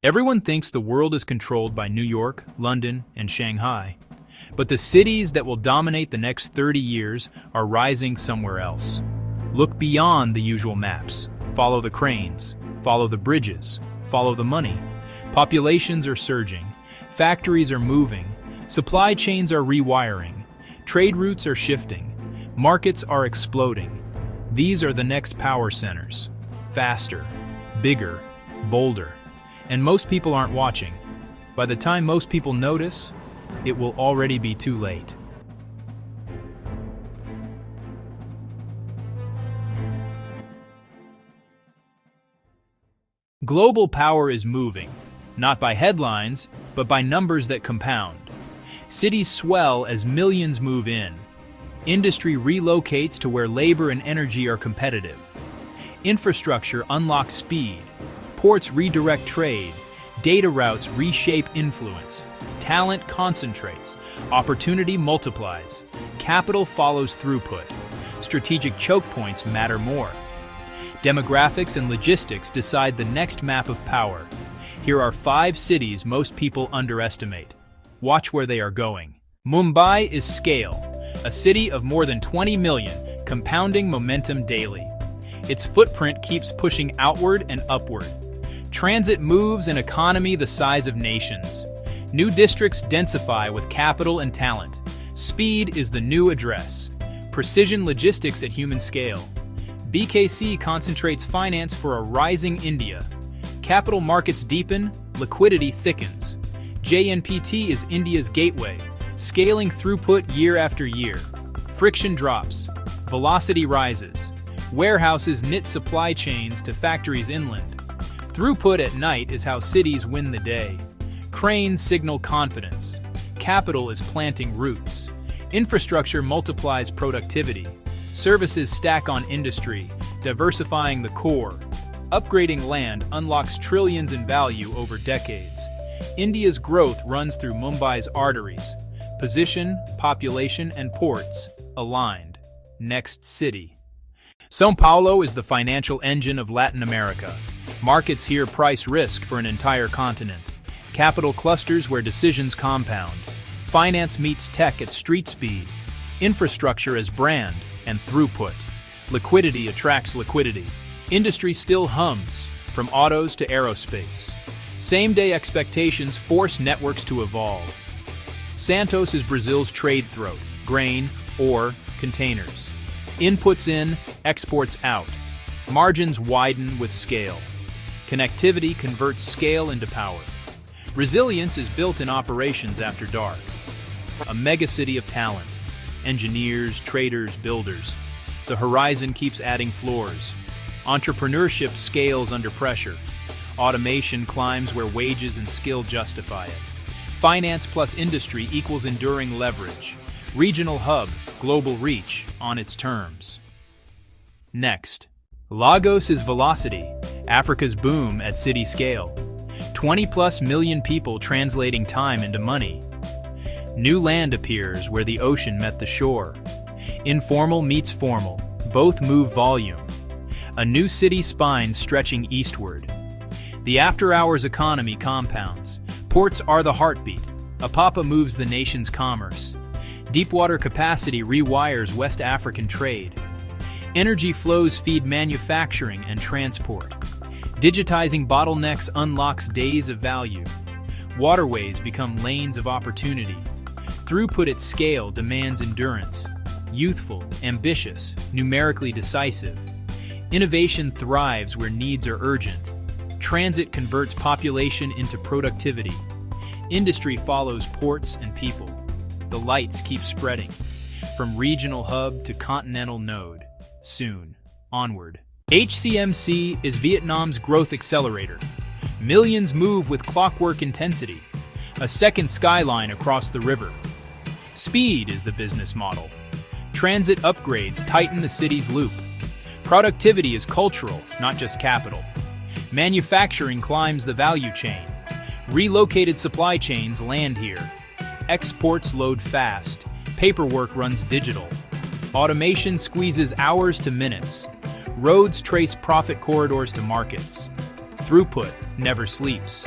Everyone thinks the world is controlled by New York, London, and Shanghai. But the cities that will dominate the next 30 years are rising somewhere else. Look beyond the usual maps. Follow the cranes. Follow the bridges. Follow the money. Populations are surging. Factories are moving. Supply chains are rewiring. Trade routes are shifting. Markets are exploding. These are the next power centers. Faster, bigger, bolder. And most people aren't watching. By the time most people notice, it will already be too late. Global power is moving, not by headlines, but by numbers that compound. Cities swell as millions move in. Industry relocates to where labor and energy are competitive. Infrastructure unlocks speed. Ports redirect trade. Data routes reshape influence. Talent concentrates. Opportunity multiplies. Capital follows throughput. Strategic choke points matter more. Demographics and logistics decide the next map of power. Here are 5 cities most people underestimate. Watch where they are going. Mumbai is scale, a city of more than 20 million, compounding momentum daily. Its footprint keeps pushing outward and upward. Transit moves an economy the size of nations. New districts densify with capital and talent. Speed is the new address. Precision logistics at human scale. BKC concentrates finance for a rising India. Capital markets deepen, liquidity thickens. JNPT is India's gateway, scaling throughput year after year. Friction drops, velocity rises. Warehouses knit supply chains to factories inland. Throughput at night is how cities win the day. Cranes signal confidence. Capital is planting roots. Infrastructure multiplies productivity. Services stack on industry, diversifying the core. Upgrading land unlocks trillions in value over decades. India's growth runs through Mumbai's arteries. Position, population, and ports aligned. Next city. São Paulo is the financial engine of Latin America. Markets here price risk for an entire continent. Capital clusters where decisions compound. Finance meets tech at street speed. Infrastructure as brand and throughput. Liquidity attracts liquidity. Industry still hums, from autos to aerospace. Same-day expectations force networks to evolve. Santos is Brazil's trade throat, grain, ore, containers. Inputs in, exports out. Margins widen with scale. Connectivity converts scale into power. Resilience is built in operations after dark. A megacity of talent. Engineers, traders, builders. The horizon keeps adding floors. Entrepreneurship scales under pressure. Automation climbs where wages and skill justify it. Finance plus industry equals enduring leverage. Regional hub, global reach, on its terms. Next, Lagos is velocity, Africa's boom at city scale. 20+ million people translating time into money. New land appears where the ocean met the shore. Informal meets formal, both move volume. A new city spine stretching eastward. The after-hours economy compounds. Ports are the heartbeat. Apapa moves the nation's commerce. Deepwater capacity rewires West African trade. Energy flows feed manufacturing and transport. Digitizing bottlenecks unlocks days of value. Waterways become lanes of opportunity. Throughput at scale demands endurance. Youthful, ambitious, numerically decisive. Innovation thrives where needs are urgent. Transit converts population into productivity. Industry follows ports and people. The lights keep spreading. From regional hub to continental node. Soon, onward. HCMC is Vietnam's growth accelerator. Millions move with clockwork intensity. A second skyline across the river. Speed is the business model. Transit upgrades tighten the city's loop. Productivity is cultural, not just capital. Manufacturing climbs the value chain. Relocated supply chains land here. Exports load fast. Paperwork runs digital. Automation squeezes hours to minutes. Roads trace profit corridors to markets. Throughput never sleeps.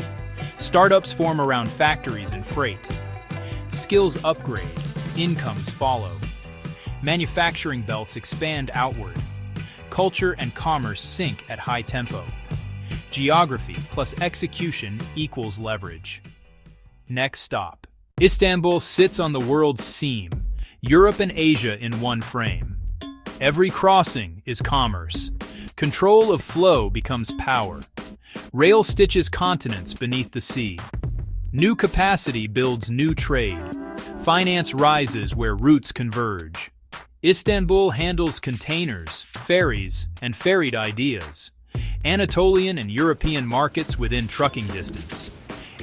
Startups form around factories and freight. Skills upgrade, incomes follow. Manufacturing belts expand outward. Culture and commerce sync at high tempo. Geography plus execution equals leverage. Next stop. Istanbul sits on the world's seam, Europe and Asia in one frame. Every crossing is commerce. Control of flow becomes power. Rail stitches continents beneath the sea. New capacity builds new trade. Finance rises where routes converge. Istanbul handles containers, ferries, and ferried ideas. Anatolian and European markets within trucking distance.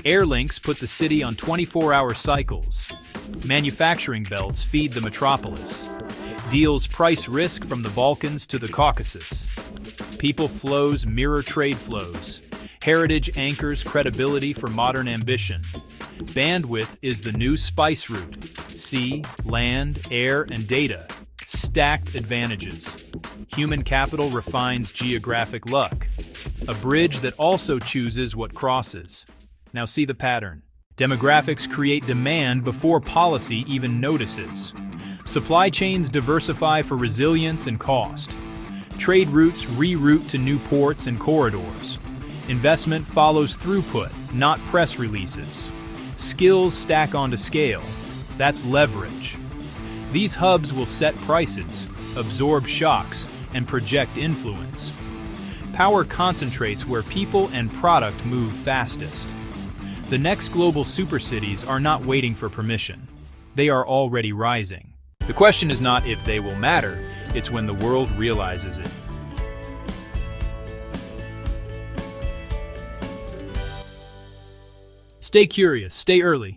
Air links put the city on 24-hour cycles. Manufacturing belts feed the metropolis. Deals price risk from the Balkans to the Caucasus. People flows mirror trade flows. Heritage anchors credibility for modern ambition. Bandwidth is the new spice route. Sea, land, air, and data. Stacked advantages. Human capital refines geographic luck. A bridge that also chooses what crosses. Now see the pattern. Demographics create demand before policy even notices. Supply chains diversify for resilience and cost. Trade routes reroute to new ports and corridors. Investment follows throughput, not press releases. Skills stack onto scale. That's leverage. These hubs will set prices, absorb shocks, and project influence. Power concentrates where people and product move fastest. The next global supercities are not waiting for permission. They are already rising. The question is not if they will matter, it's when the world realizes it. Stay curious, stay early.